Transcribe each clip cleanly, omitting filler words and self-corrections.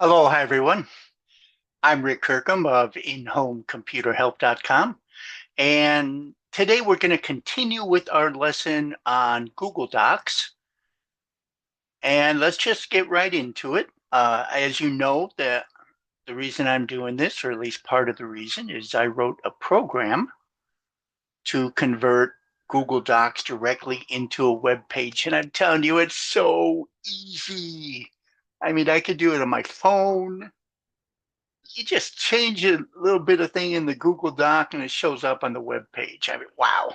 Hello, hi everyone. I'm Rick Kirkham of InHomeComputerHelp.com, and today we're going to continue with our lesson on Google Docs, and let's just get right into it. As you know, the reason I'm doing this, or at least part of the reason, is I wrote a program to convert Google Docs directly into a web page, and I'm telling you, it's so easy. I mean, I could do it on my phone. You just change a little bit of thing in the Google Doc and it shows up on the web page. I mean, wow.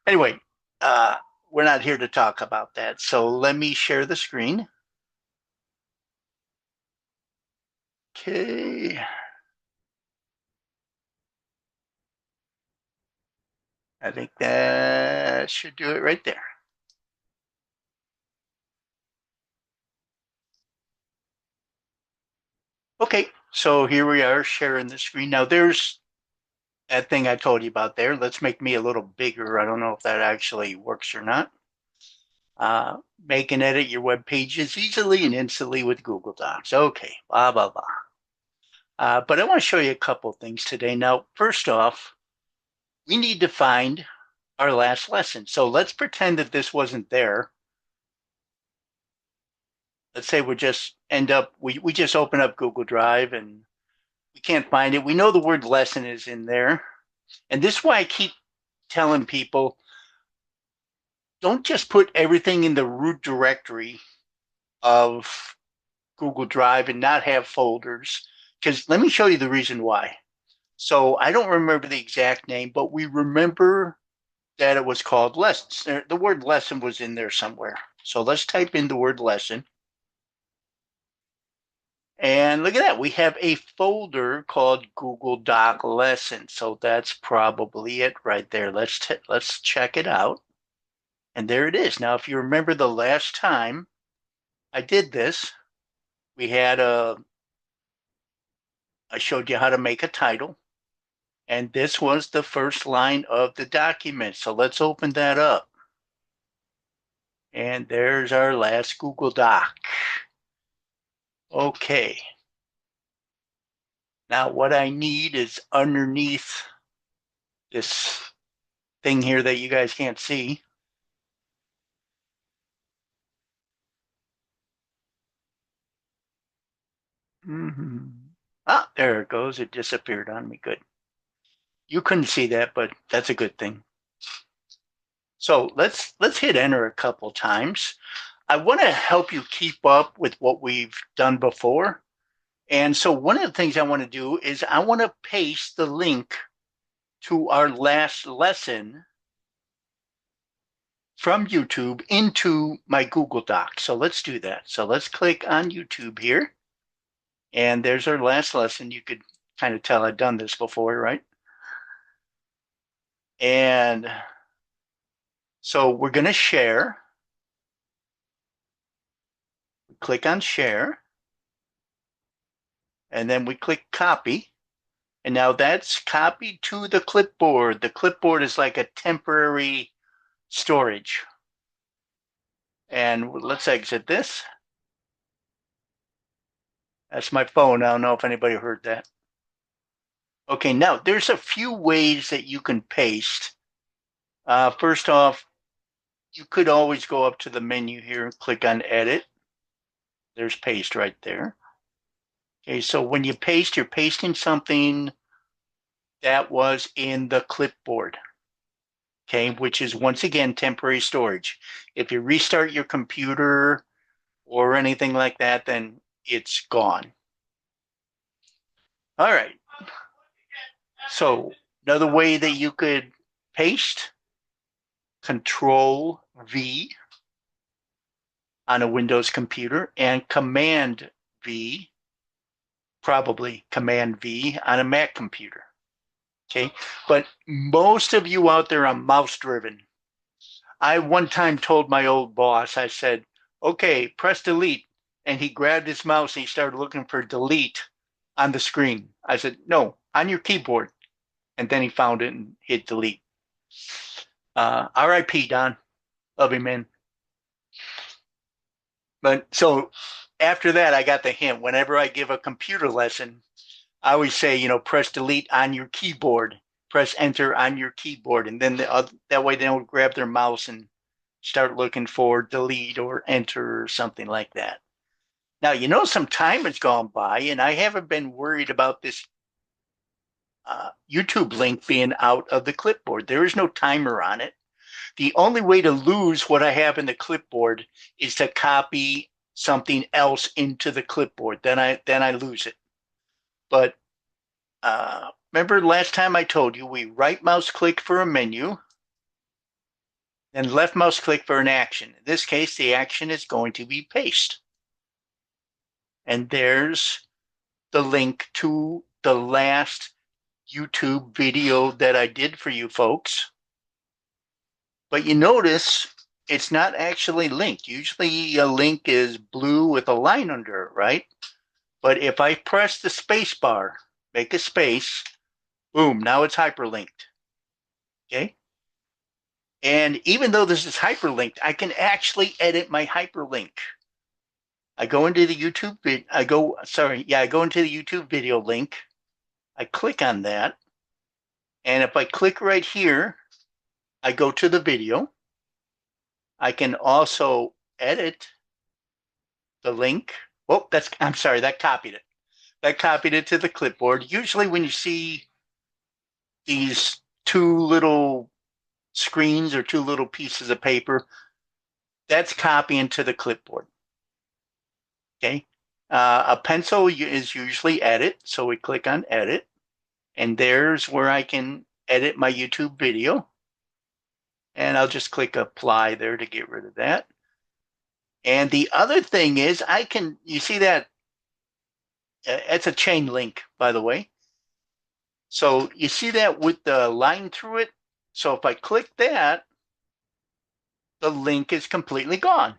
Anyway, uh, we're not here to talk about that. So let me share the screen. Okay. I think that should do it right there. Okay, so here we are sharing the screen. Now there's that thing I told you about there. Let's make me a little bigger. I don't know if that actually works or not. Make and edit your web pages easily and instantly with Google Docs. Okay, blah, blah, blah. But I want to show you a couple of things today. Now, first off, we need to find our last lesson. So let's pretend that this wasn't there. Let's say we just open up Google Drive and we can't find it. We know the word lesson is in there. And this is why I keep telling people, don't just put everything in the root directory of Google Drive and not have folders. Because let me show you the reason why. So I don't remember the exact name, but we remember that it was called lessons. The word lesson was in there somewhere. So let's type in the word lesson. And look at that. We have a folder called Google Doc Lesson. So that's probably it right there. Let's check it out. And there it is. Now, if you remember the last time I did this, we had a I showed you how to make a title. And this was the first line of the document. So let's open that up. And there's our last Google Doc. Okay. Now what I need is underneath this thing here that you guys can't see. Mm-hmm. Ah, there it goes. It disappeared on me. Good. You couldn't see that, but that's a good thing. So let's hit enter a couple times. I want to help you keep up with what we've done before. And so one of the things I want to do is I want to paste the link to our last lesson from YouTube into my Google Doc. So let's do that. So let's click on YouTube here. And there's our last lesson. You could kind of tell I've done this before, right? And so we're going to share. Click on share. And then we click copy. And now that's copied to the clipboard. The clipboard is like a temporary storage. And let's exit this. That's my phone. I don't know if anybody heard that. Okay, now there's a few ways that you can paste. First off, you could always go up to the menu here and click on edit. There's paste right there. Okay, so when you paste, you're pasting something that was in the clipboard, okay, which is once again temporary storage. If you restart your computer or anything like that, then it's gone. All right. So another way that you could paste, Control V on a Windows computer and Command V, probably Command V on a Mac computer. Okay. But most of you out there are mouse driven. I one time told my old boss, I said, okay, press delete. And he grabbed his mouse and he started looking for delete on the screen. I said, no, on your keyboard. And then he found it and hit delete. RIP, Don. Love you, man. But so after that, I got the hint. Whenever I give a computer lesson, I always say, press delete on your keyboard, press enter on your keyboard, and then that way they don't grab their mouse and start looking for delete or enter or something like that. Now, some time has gone by, and I haven't been worried about this YouTube link being out of the clipboard. There is no timer on it. The only way to lose what I have in the clipboard is to copy something else into the clipboard. Then I lose it. But remember last time I told you we right mouse click for a menu, then left mouse click for an action. In this case, the action is going to be paste. And there's the link to the last YouTube video that I did for you folks. But you notice it's not actually linked. Usually a link is blue with a line under it, right? But if I press the space bar, make a space, boom, now it's hyperlinked. Okay? And even though this is hyperlinked, I can actually edit my hyperlink. I go into the YouTube I go into the YouTube video link. I click on that. And if I click right here, I go to the video. I can also edit the link. Oh, I'm sorry, that copied it. That copied it to the clipboard. Usually when you see these two little screens or two little pieces of paper, that's copying to the clipboard. Okay. A pencil is usually edit. So we click on edit. And there's where I can edit my YouTube video. And I'll just click apply there to get rid of that. And the other thing is you see that it's a chain link, by the way. So you see that with the line through it. So if I click that, the link is completely gone.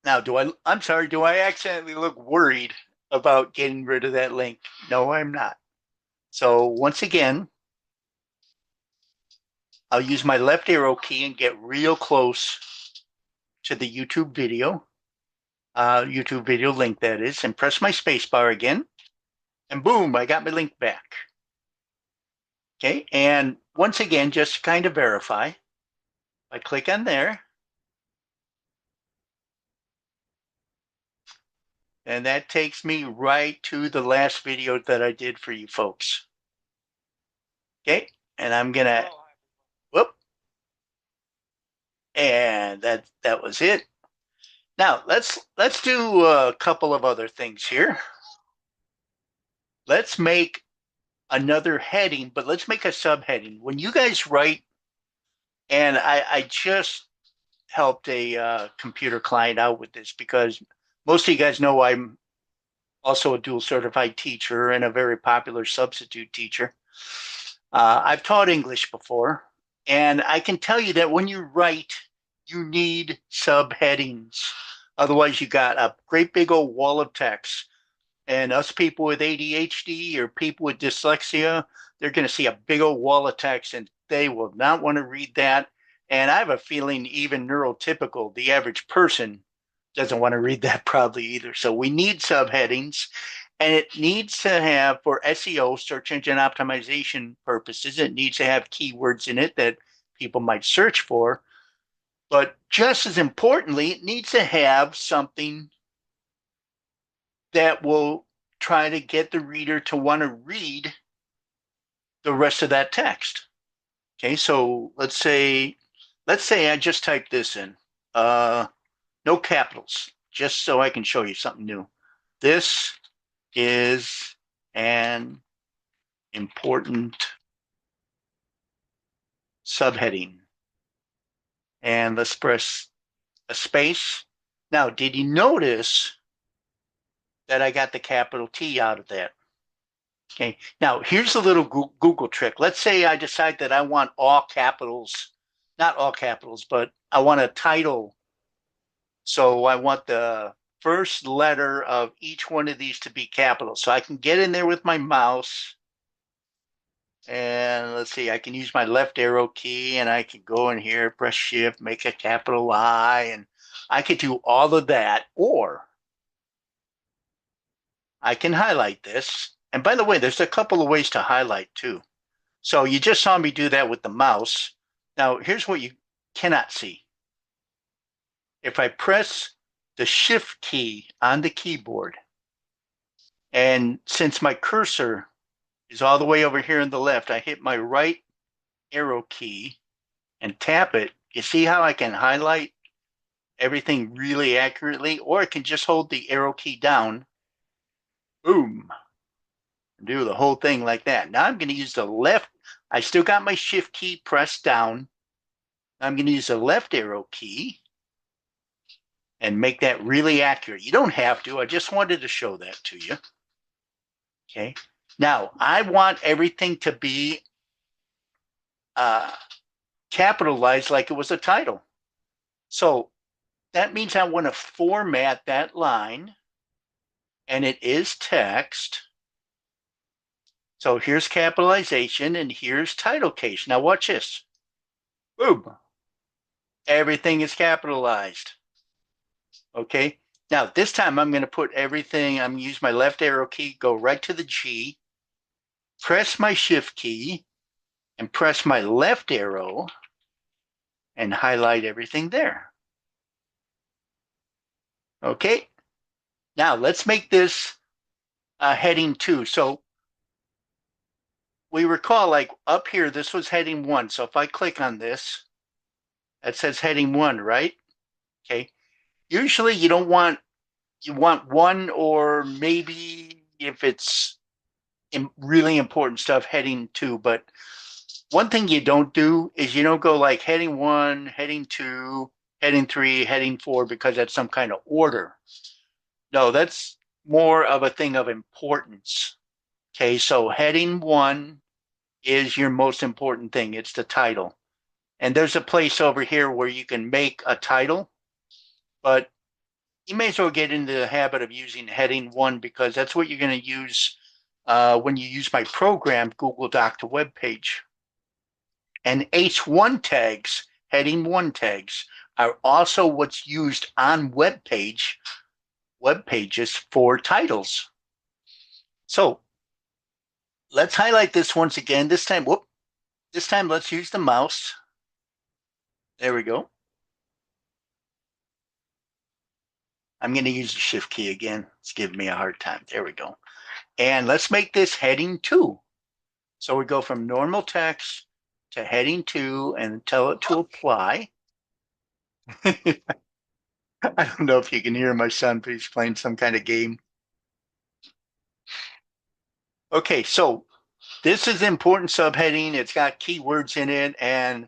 Now, do I accidentally look worried about getting rid of that link? No, I'm not. So once again, I'll use my left arrow key and get real close to the YouTube video link that is, and press my space bar again, and boom, I got my link back. Okay, and once again, just to kind of verify, I click on there, and that takes me right to the last video that I did for you folks. Okay, and I'm gonna, whoop, and that was it. Now let's do a couple of other things here. Let's make another heading, but let's make a subheading. When you guys write, and I just helped a computer client out with this because most of you guys know I'm also a dual certified teacher and a very popular substitute teacher. I've taught English before, and I can tell you that when you write, you need subheadings. Otherwise, you got a great big old wall of text. And us people with ADHD or people with dyslexia, they're going to see a big old wall of text and they will not want to read that. And I have a feeling even neurotypical, the average person, doesn't want to read that probably either. So we need subheadings, and it needs to have, for SEO, search engine optimization purposes, it needs to have keywords in it that people might search for. But just as importantly, it needs to have something that will try to get the reader to want to read the rest of that text. Okay, so let's say I just typed this in. No capitals, just so I can show you something new. This is an important subheading. And let's press a space. Now, did you notice that I got the capital T out of that? Okay, now here's a little Google trick. Let's say I decide that I want all capitals, not all capitals, but I want a title. So I want the first letter of each one of these to be capital. So I can get in there with my mouse. And let's see, I can use my left arrow key and I can go in here, press shift, make a capital I, and I could do all of that, or I can highlight this. And by the way, there's a couple of ways to highlight too. So you just saw me do that with the mouse. Now, here's what you cannot see. If I press the Shift key on the keyboard, and since my cursor is all the way over here on the left, I hit my right arrow key and tap it. You see how I can highlight everything really accurately? Or I can just hold the arrow key down, boom, do the whole thing like that. Now I'm going to use the left. I still got my Shift key pressed down. I'm going to use the left arrow key and make that really accurate. You don't have to. I just wanted to show that to you. Okay. Now, I want everything to be capitalized like it was a title. So that means I want to format that line, and it is text. So here's capitalization, and here's title case. Now watch this. Boom. Everything is capitalized. Okay. Now this time I'm going to put everything, I'm going to use my left arrow key, go right to the G, press my Shift key, and press my left arrow and highlight everything there. Okay. Now let's make this heading 2. So we recall, like up here, this was heading 1. So if I click on this, it says heading 1, right? Okay. Usually you don't want, you want 1, or maybe if it's really important stuff, heading 2. But one thing you don't do is you don't go like heading 1, heading 2, heading 3, heading 4, because that's some kind of order. No, that's more of a thing of importance. Okay, so heading 1 is your most important thing. It's the title. And there's a place over here where you can make a title, but you may as well get into the habit of using heading 1, because that's what you're going to use when you use my program, Google Doc to Web Page. And H1 tags, heading 1 tags, are also what's used on web pages for titles. So let's highlight this once again. This time let's use the mouse. There we go. I'm going to use the Shift key again. It's giving me a hard time. There we go. And let's make this heading 2. So we go from normal text to heading 2 and tell it to apply. I don't know if you can hear my son, but he's playing some kind of game. Okay, so this is important subheading. It's got keywords in it, and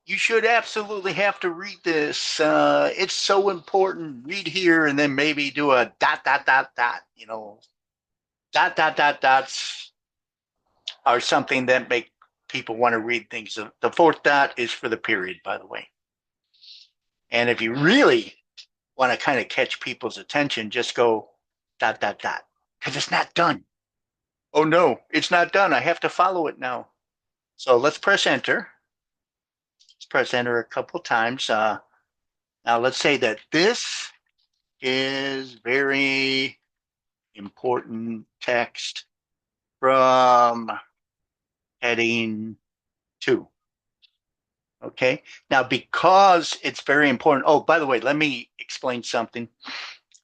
you should absolutely have to read this. It's so important. Read here, and then maybe do a dot, dot, dot, dot. You know, dot, dot, dot, dots are something that make people want to read things. The fourth dot is for the period, by the way. And if you really want to kind of catch people's attention, just go dot, dot, dot, because it's not done. Oh no, it's not done. I have to follow it now. So let's press enter. Let's press enter a couple times. Now let's say that this is very important text from heading 2. Okay. Now, because it's very important. Oh, by the way, let me explain something.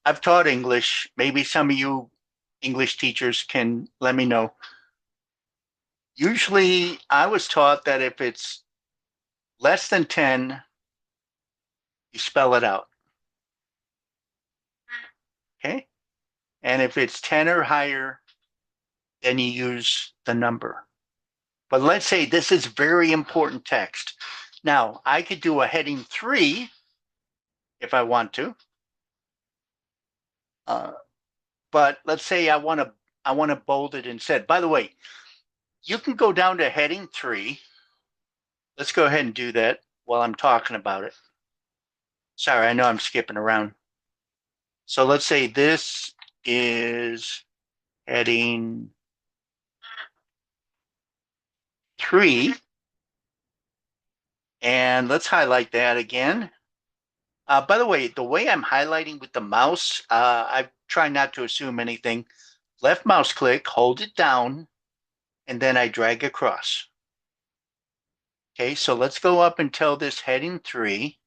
I've taught English. Maybe some of you English teachers can let me know. Usually, I was taught that if it's less than 10, you spell it out. Okay. And if it's 10 or higher, then you use the number. But let's say this is very important text. Now, I could do a heading 3 if I want to. But let's say I want to bold it instead. By the way, you can go down to heading 3. Let's go ahead and do that while I'm talking about it. Sorry, I know I'm skipping around. So let's say this is heading 3. And let's highlight that again. By the way I'm highlighting with the mouse, I try not to assume anything. Left mouse click, hold it down, and then I drag across. Okay, so let's go up until this heading 3.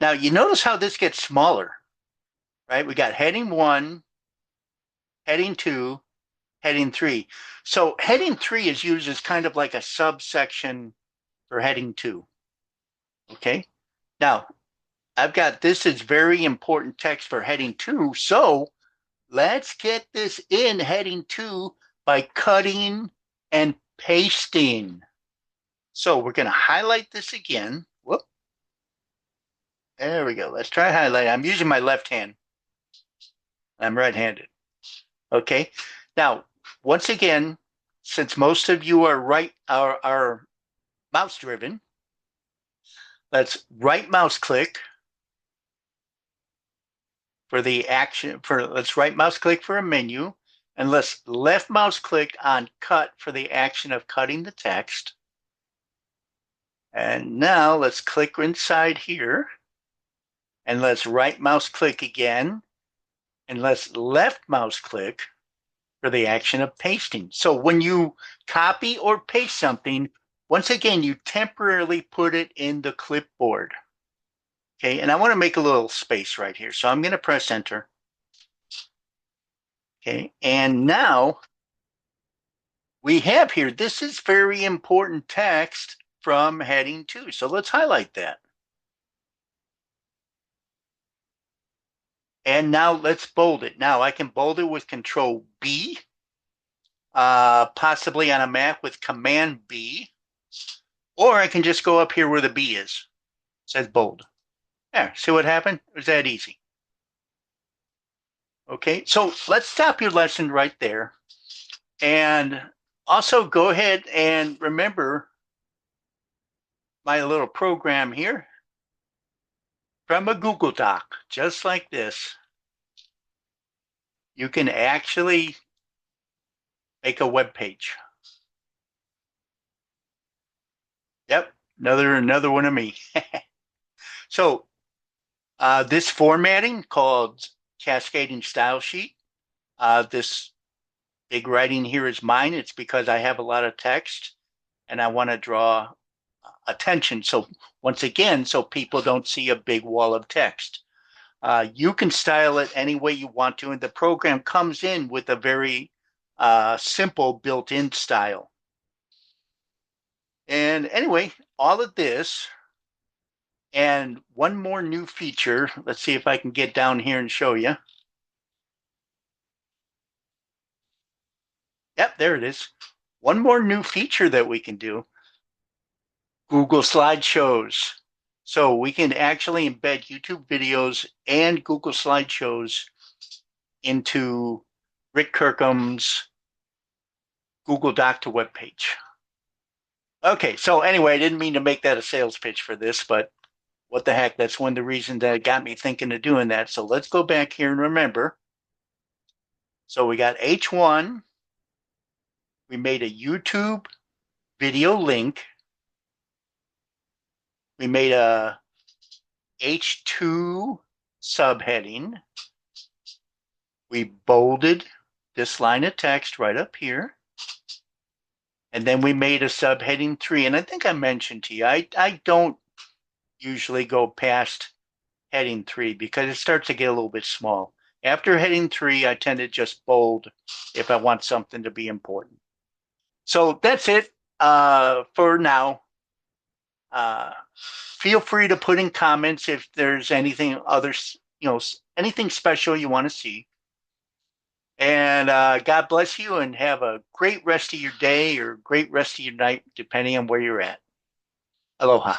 Now you notice how this gets smaller, right? We got heading 1, heading 2, heading 3. So heading 3 is used as kind of like a subsection for heading 2. Okay, now I've got this is very important text for heading 2. So let's get this in heading 2 by cutting and pasting. So we're going to highlight this again. Whoop. There we go. Let's try highlight. I'm using my left hand. I'm right-handed. Okay. Now, once again, since most of you are mouse driven, let's right mouse click for the action let's right mouse click for a menu, and let's left mouse click on cut for the action of cutting the text. And now let's click inside here, and let's right mouse click again, and let's left mouse click for the action of pasting. So when you copy or paste something, once again, you temporarily put it in the clipboard. Okay, and I want to make a little space right here. So I'm going to press enter. Okay, and now we have here, this is very important text from heading 2. So let's highlight that. And now let's bold it. Now I can bold it with Control B, possibly on a Mac with Command B, or I can just go up here where the B is. It says bold. There, see what happened? It was that easy. Okay, so let's stop your lesson right there. And also go ahead and remember my little program here from a Google Doc, just like this. You can actually make a web page. Yep, another one of me. So this formatting called Cascading Style Sheet. This big writing here is mine. It's because I have a lot of text and I want to draw attention. So once again, so people don't see a big wall of text. You can style it any way you want to, and the program comes in with a very simple built-in style. And anyway, all of this and one more new feature. Let's see if I can get down here and show you. Yep, there it is. One more new feature that we can do, Google Slideshows. So we can actually embed YouTube videos and Google Slideshows into Rick Kirkham's Google Doc to web page. Okay, so anyway, I didn't mean to make that a sales pitch for this, but what the heck, that's one of the reasons that got me thinking of doing that. So let's go back here and remember. So we got H1, we made a YouTube video link, we made a H2 subheading, we bolded this line of text right up here, and then we made a subheading 3. And I think I mentioned to you, I don't usually go past heading 3 because it starts to get a little bit small. After heading 3, I tend to just bold if I want something to be important. So that's it for now. Feel free to put in comments if there's anything others, anything special you want to see. And God bless you, and have a great rest of your day or great rest of your night, depending on where you're at. Aloha.